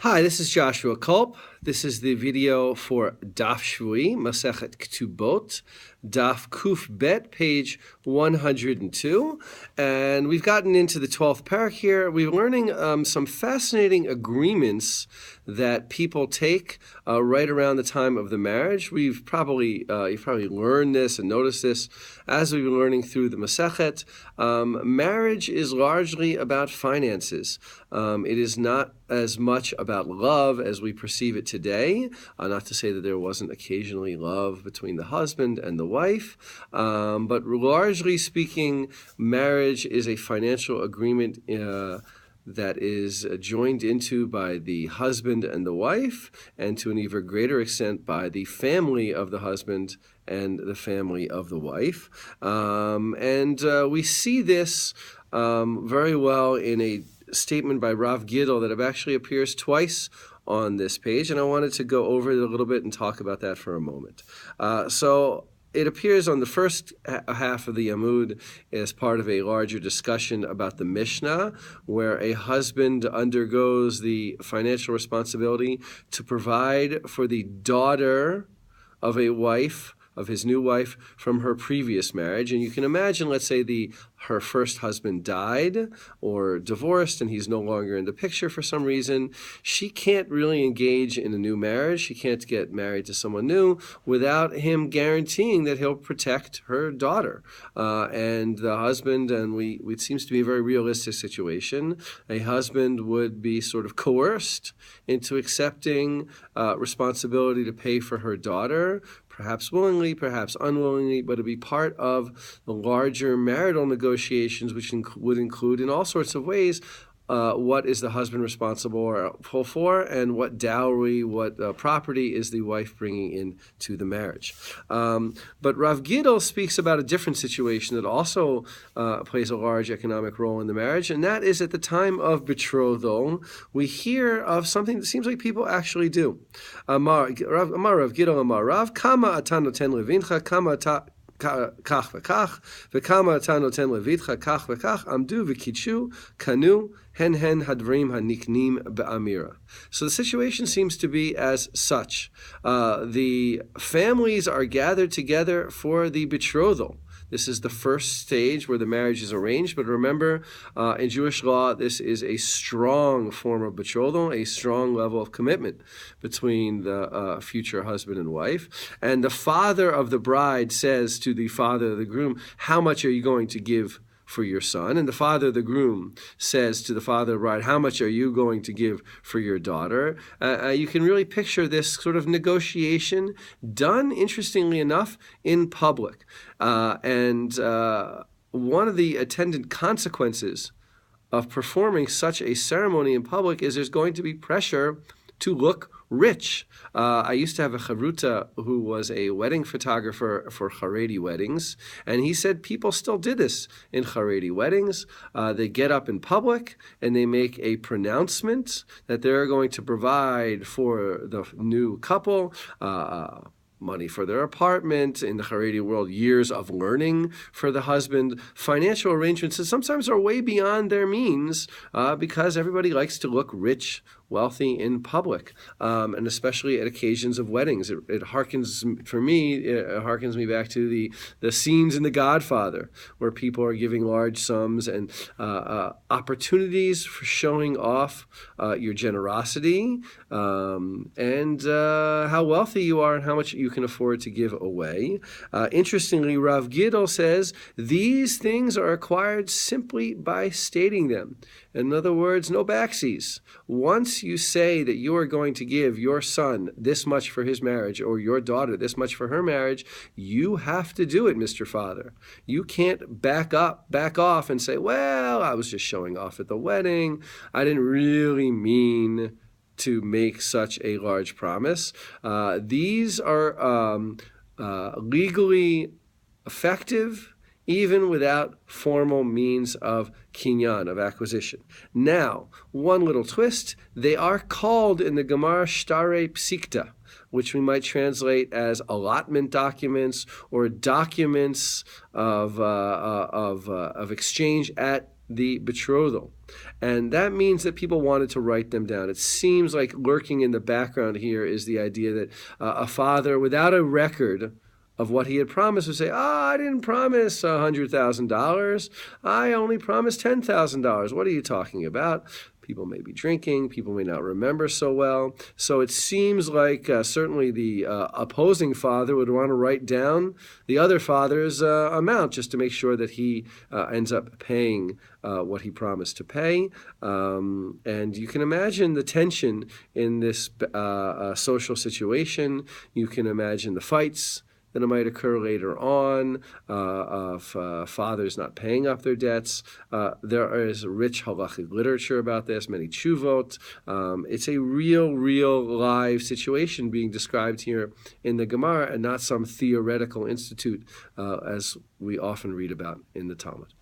Hi, this is Joshua Kulp. This is the video for Daf Shevui, Masechet Ketubot Daf Kuf Bet, page 102. And we've gotten into the 12th parak here. We're learning some fascinating agreements that people take right around the time of the marriage. You've probably learned this and noticed this as we've been learning through the Masechet. Marriage is largely about finances. It is not as much about love as we perceive it today. Not to say that there wasn't occasionally love between the husband and the wife, but largely speaking, marriage is a financial agreement that is joined into by the husband and the wife, and to an even greater extent by the family of the husband and the family of the wife. We see this very well in a statement by Rav Gidl that actually appears twice on this page, and I wanted to go over it a little bit and talk about that for a moment. So it appears on the first half of the Amud as part of a larger discussion about the Mishnah, where a husband undergoes the financial responsibility to provide for the daughter of a wife, of his new wife, from her previous marriage. And you can imagine, let's say her first husband died or divorced and he's no longer in the picture for some reason. She can't really engage in a new marriage. She can't get married to someone new without him guaranteeing that he'll protect her daughter. And the husband, it seems to be a very realistic situation, a husband would be sort of coerced into accepting responsibility to pay for her daughter, perhaps willingly, perhaps unwillingly, but it'd be part of the larger marital negotiations, which would include in all sorts of ways what is the husband responsible for, and what dowry, what property is the wife bringing into the marriage. But Rav Gidl speaks about a different situation that also plays a large economic role in the marriage, and that is at the time of betrothal, we hear of something that seems like people actually do. Amar Rav Gidl Amar Rav, Kama ata noten levincha, kama ata kach v'kach, v'kama ata noten levitcha, kach v'kach, amdu v'kidshu, kanu, hen hadvarim haniknim be'amira. So the situation seems to be as such. The families are gathered together for the betrothal. This is the first stage where the marriage is arranged, but remember, in Jewish law, this is a strong form of betrothal, a strong level of commitment between the future husband and wife. And the father of the bride says to the father of the groom, how much are you going to give for your son? And the father of the groom says to the father of the bride, how much are you going to give for your daughter? You can really picture this sort of negotiation done, interestingly enough, in public. And one of the attendant consequences of performing such a ceremony in public is there's going to be pressure to look rich. I used to have a charuta who was a wedding photographer for Haredi weddings, and he said people still did this in Haredi weddings. They get up in public and they make a pronouncement that they're going to provide for the new couple money for their apartment, in the Haredi world, years of learning for the husband, financial arrangements that sometimes are way beyond their means because everybody likes to look rich, wealthy in public, and especially at occasions of weddings. It harkens me back to the scenes in The Godfather, where people are giving large sums and opportunities for showing off your generosity and how wealthy you are and how much you can afford to give away. Interestingly, Rav Gidl says these things are acquired simply by stating them. In other words, no backsies. Once you say that you are going to give your son this much for his marriage, or your daughter this much for her marriage, you have to do it, Mr. Father. You can't back off and say, well, I was just showing off at the wedding. I didn't really mean to make such a large promise. These are legally effective even without formal means of kinyan, of acquisition. Now, one little twist, they are called in the Gemara Shtare Psikta, which we might translate as allotment documents or documents of exchange at the betrothal. And that means that people wanted to write them down. It seems like lurking in the background here is the idea that a father, without a record of what he had promised, would say, I didn't promise $100,000. I only promised $10,000. What are you talking about? People may be drinking. People may not remember so well. So it seems like certainly the opposing father would want to write down the other father's amount just to make sure that he ends up paying what he promised to pay. And you can imagine the tension in this social situation. You can imagine the fights that it might occur later on of fathers not paying up their debts. There is rich halachic literature about this, many tshuvot. It's a real live situation being described here in the Gemara and not some theoretical institute as we often read about in the Talmud.